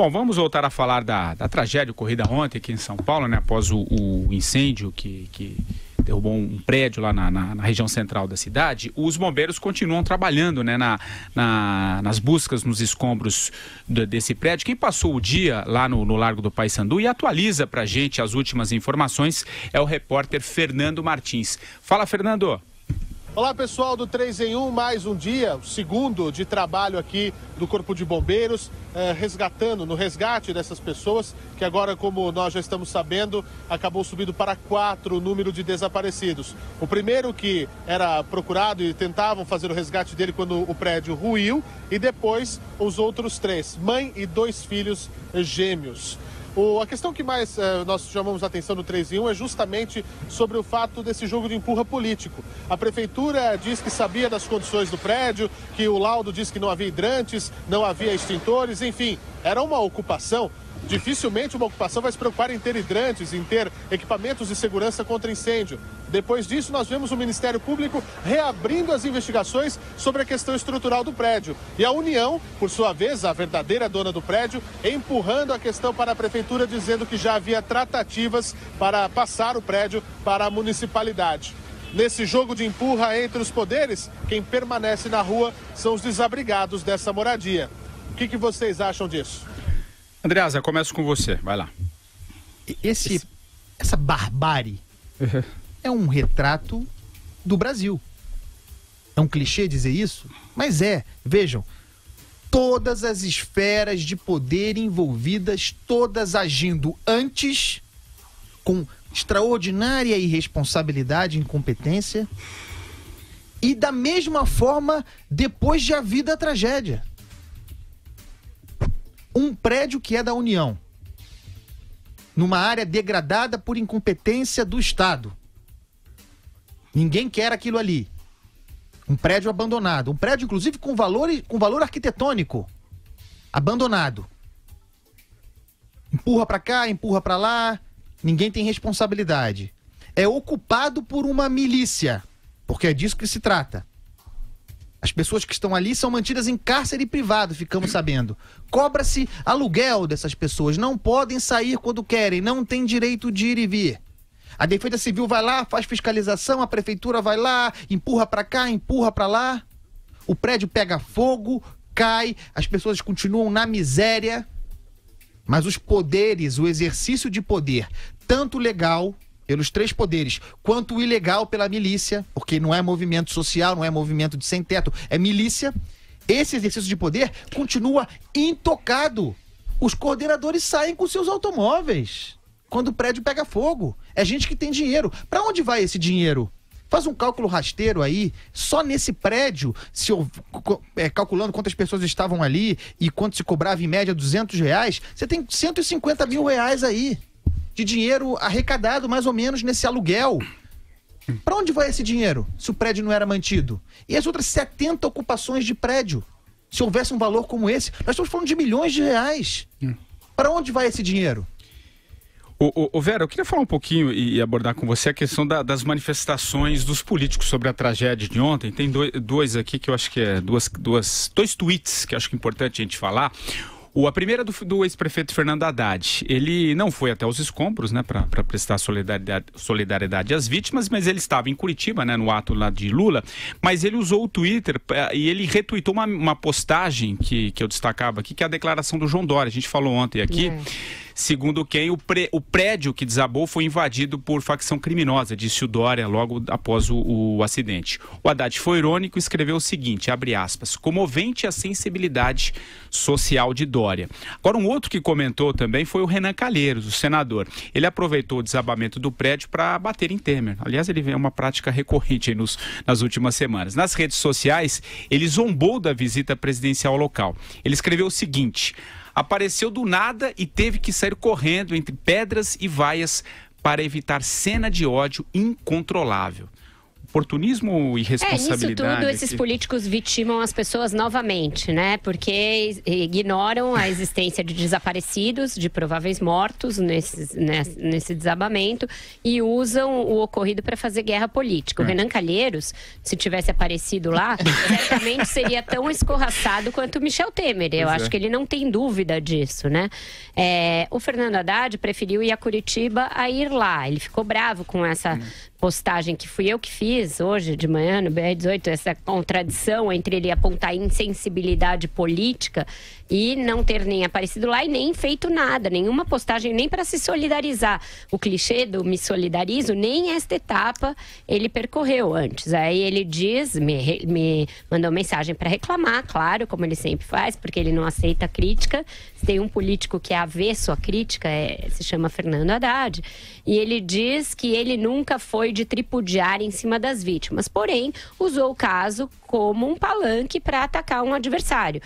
Bom, vamos voltar a falar da tragédia ocorrida ontem aqui em São Paulo, né? Após o incêndio que derrubou um prédio lá na região central da cidade. Os bombeiros continuam trabalhando, né, nas buscas nos escombros desse prédio. Quem passou o dia lá no Largo do Paissandu e atualiza pra gente as últimas informações é o repórter Fernando Martins. Fala, Fernando. Olá, pessoal do 3 em 1, mais um dia, o segundo de trabalho aqui do Corpo de Bombeiros, no resgate dessas pessoas, que agora, como nós já estamos sabendo, acabou subindo para 4 o número de desaparecidos. O primeiro que era procurado e tentavam fazer o resgate dele quando o prédio ruiu, e depois os outros 3, mãe e 2 filhos gêmeos. A questão que mais nós chamamos a atenção no 3 em 1 é justamente sobre o fato desse jogo de empurra político. A prefeitura diz que sabia das condições do prédio, que o laudo diz que não havia hidrantes, não havia extintores, enfim, era uma ocupação. Dificilmente uma ocupação vai se preocupar em ter hidrantes, em ter equipamentos de segurança contra incêndio. Depois disso, nós vemos o Ministério Público reabrindo as investigações sobre a questão estrutural do prédio. E a União, por sua vez, a verdadeira dona do prédio, empurrando a questão para a Prefeitura, dizendo que já havia tratativas para passar o prédio para a municipalidade. Nesse jogo de empurra entre os poderes, quem permanece na rua são os desabrigados dessa moradia. O que vocês acham disso? Andreasa, começo com você, vai lá. Essa barbárie é um retrato do Brasil. É um clichê dizer isso? Mas vejam, todas as esferas de poder envolvidas, todas agindo antes, com extraordinária irresponsabilidade e incompetência, e da mesma forma depois de havida a tragédia. Um prédio que é da União, numa área degradada por incompetência do Estado. Ninguém quer aquilo ali. Um prédio abandonado. Um prédio, inclusive, com valor arquitetônico. Abandonado. Empurra pra cá, empurra pra lá. Ninguém tem responsabilidade. É ocupado por uma milícia. Porque é disso que se trata. As pessoas que estão ali são mantidas em cárcere privado, ficamos sabendo. Cobra-se aluguel dessas pessoas. Não podem sair quando querem. Não têm direito de ir e vir. A Defesa Civil vai lá, faz fiscalização, a prefeitura vai lá, empurra pra cá, empurra pra lá. O prédio pega fogo, cai, as pessoas continuam na miséria. Mas os poderes, o exercício de poder, tanto legal, pelos 3 poderes, quanto o ilegal pela milícia, porque não é movimento social, não é movimento de sem-teto, é milícia, esse exercício de poder continua intocado. Os coordenadores saem com seus automóveis quando o prédio pega fogo. É gente que tem dinheiro. Para onde vai esse dinheiro? Faz um cálculo rasteiro aí, só nesse prédio, calculando quantas pessoas estavam ali e quanto se cobrava em média R$200, você tem R$150 mil aí de dinheiro arrecadado mais ou menos nesse aluguel. Para onde vai esse dinheiro, se o prédio não era mantido? E as outras 70 ocupações de prédio, se houvesse um valor como esse? Nós estamos falando de milhões de reais. Para onde vai esse dinheiro? Vera, eu queria falar um pouquinho e abordar com você a questão das manifestações dos políticos sobre a tragédia de ontem. Tem dois aqui que eu acho que dois tweets que eu acho que é importante a gente falar. A primeira do ex-prefeito Fernando Haddad. Ele não foi até os escombros, né, para prestar solidariedade às vítimas, mas ele estava em Curitiba, né, no ato lá de Lula, mas ele usou o Twitter e ele retweetou uma postagem que eu destacava aqui, que é a declaração do João Dória. A gente falou ontem aqui. Segundo quem o prédio que desabou foi invadido por facção criminosa, disse o Dória logo após o acidente. O Haddad foi irônico e escreveu o seguinte, abre aspas, comovente a sensibilidade social de Dória. Agora, um outro que comentou também foi o Renan Calheiros, o senador. Ele aproveitou o desabamento do prédio para bater em Temer. Aliás, ele é uma prática recorrente aí nas últimas semanas. Nas redes sociais, ele zombou da visita presidencial ao local. Ele escreveu o seguinte... Apareceu do nada e teve que sair correndo entre pedras e vaias para evitar cena de ódio incontrolável. O oportunismo e responsabilidade? Nisso tudo, esses políticos vitimam as pessoas novamente, né? Porque ignoram a existência de desaparecidos, de prováveis mortos nesse desabamento e usam o ocorrido para fazer guerra política. O Renan Calheiros, se tivesse aparecido lá, certamente seria tão escorraçado quanto o Michel Temer. Eu acho que ele não tem dúvida disso, né? O Fernando Haddad preferiu ir a Curitiba a ir lá. Ele ficou bravo com essa postagem que fui eu que fiz hoje de manhã no BR-18, essa contradição entre ele apontar insensibilidade política e não ter nem aparecido lá e nem feito nada, nenhuma postagem nem para se solidarizar. O clichê do me solidarizo, nem esta etapa ele percorreu antes. Aí ele diz, me mandou mensagem para reclamar, claro, como ele sempre faz, porque ele não aceita crítica. Tem um político que é avesso à crítica, se chama Fernando Haddad, e ele diz que ele nunca foi de tripudiar em cima das vítimas, porém usou o caso como um palanque para atacar um adversário,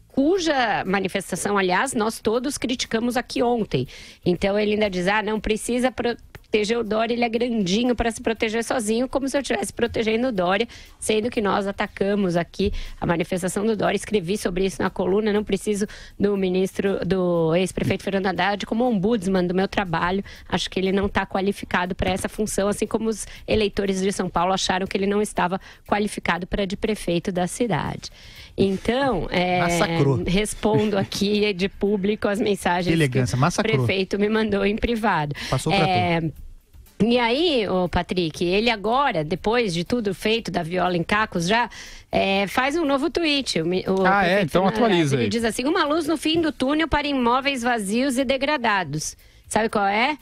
cuja manifestação, aliás, nós todos criticamos aqui ontem. Então ele ainda diz, não precisa proteger o Dória, ele é grandinho para se proteger sozinho, como se eu estivesse protegendo o Dória, sendo que nós atacamos aqui a manifestação do Dória. Escrevi sobre isso na coluna, não preciso do ex-prefeito Fernando Haddad como ombudsman do meu trabalho. Acho que ele não está qualificado para essa função, assim como os eleitores de São Paulo acharam que ele não estava qualificado para de prefeito da cidade. Então, respondo aqui de público as mensagens que o prefeito me mandou em privado. Passou para tu. E aí, Patrick, ele agora, depois de tudo feito da viola em cacos, já faz um novo tweet. Então atualiza aí. Ele diz assim, uma luz no fim do túnel para imóveis vazios e degradados. Sabe qual é?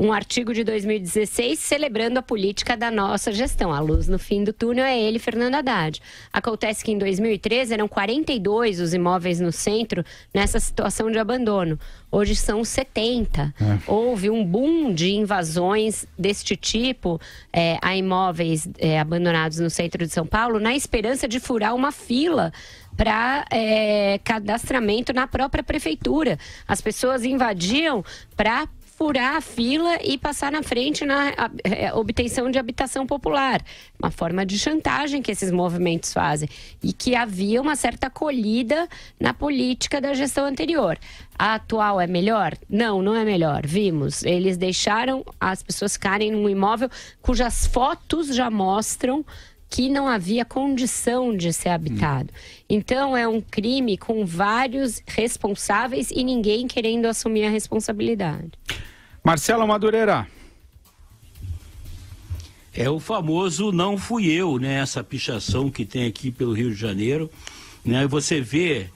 Um artigo de 2016 celebrando a política da nossa gestão. A luz no fim do túnel é ele, Fernando Haddad. Acontece que em 2013 eram 42 os imóveis no centro nessa situação de abandono. Hoje são 70. Houve um boom de invasões deste tipo a imóveis abandonados no centro de São Paulo, na esperança de furar uma fila para cadastramento na própria prefeitura. As pessoas invadiam para furar a fila e passar na frente na obtenção de habitação popular. Uma forma de chantagem que esses movimentos fazem. E que havia uma certa acolhida na política da gestão anterior. A atual é melhor? Não, não é melhor. Vimos. Eles deixaram as pessoas ficarem num imóvel cujas fotos já mostram que não havia condição de ser habitado. Então, é um crime com vários responsáveis e ninguém querendo assumir a responsabilidade. Marcelo Madureira. É o famoso não fui eu, né? Essa pichação que tem aqui pelo Rio de Janeiro, né? Você vê,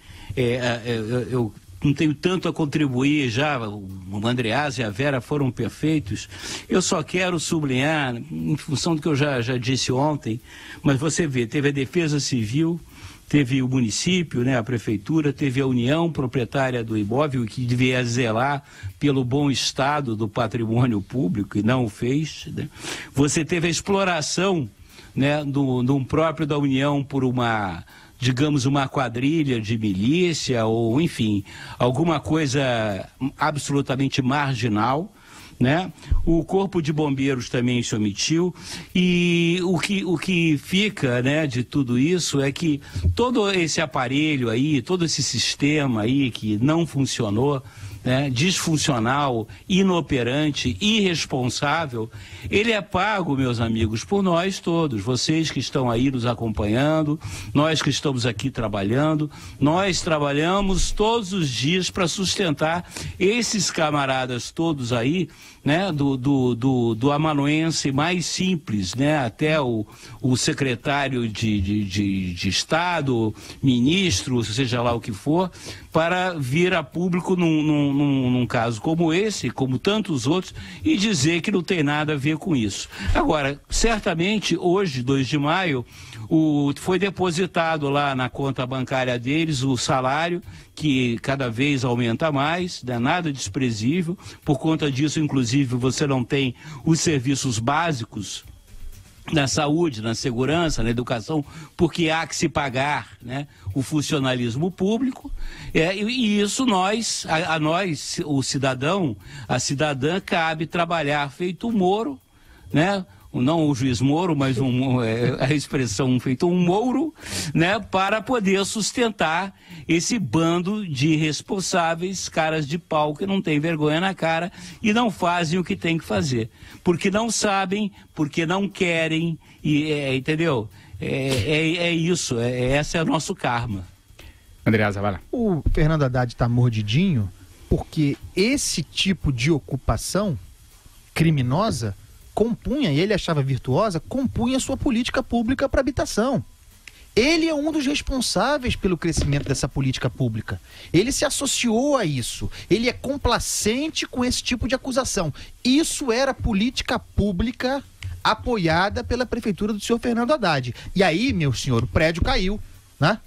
eu não tenho tanto a contribuir já, o Andreas e a Vera foram perfeitos. Eu só quero sublinhar, em função do que eu já disse ontem, mas você vê, teve a Defesa Civil, teve o município, né, a prefeitura, teve a União proprietária do imóvel que devia zelar pelo bom estado do patrimônio público e não o fez, né? Você teve a exploração, né, do próprio da União por uma, digamos, uma quadrilha de milícia ou, enfim, alguma coisa absolutamente marginal, né? O Corpo de Bombeiros também se omitiu e o que fica, né, de tudo isso é que todo esse aparelho aí, todo esse sistema aí que não funcionou, né, disfuncional, inoperante, irresponsável, ele é pago, meus amigos, por nós todos, vocês que estão aí nos acompanhando, nós que estamos aqui trabalhando, nós trabalhamos todos os dias para sustentar esses camaradas todos aí, né, do amanuense mais simples, né, até o secretário de Estado, ministro, seja lá o que for, para vir a público num caso como esse, como tantos outros, e dizer que não tem nada a ver com isso. Agora, certamente, hoje, 2 de maio, foi depositado lá na conta bancária deles o salário, que cada vez aumenta mais, não é nada desprezível. Por conta disso, inclusive, você não tem os serviços básicos na saúde, na segurança, na educação, porque há que se pagar, né, o funcionalismo público, e isso a nós, o cidadão, a cidadã, cabe trabalhar feito o Moro, né, não o juiz Moro, mas a expressão feito um Mouro, né, para poder sustentar esse bando de irresponsáveis, caras de pau que não tem vergonha na cara e não fazem o que tem que fazer. Porque não sabem, porque não querem, entendeu? Isso, esse é o nosso karma. Andreasa, vai lá. O Fernando Haddad está mordidinho porque esse tipo de ocupação criminosa compunha, e ele achava virtuosa, compunha sua política pública para habitação. Ele é um dos responsáveis pelo crescimento dessa política pública. Ele se associou a isso. Ele é complacente com esse tipo de acusação. Isso era política pública apoiada pela prefeitura do senhor Fernando Haddad. E aí, meu senhor, o prédio caiu, né?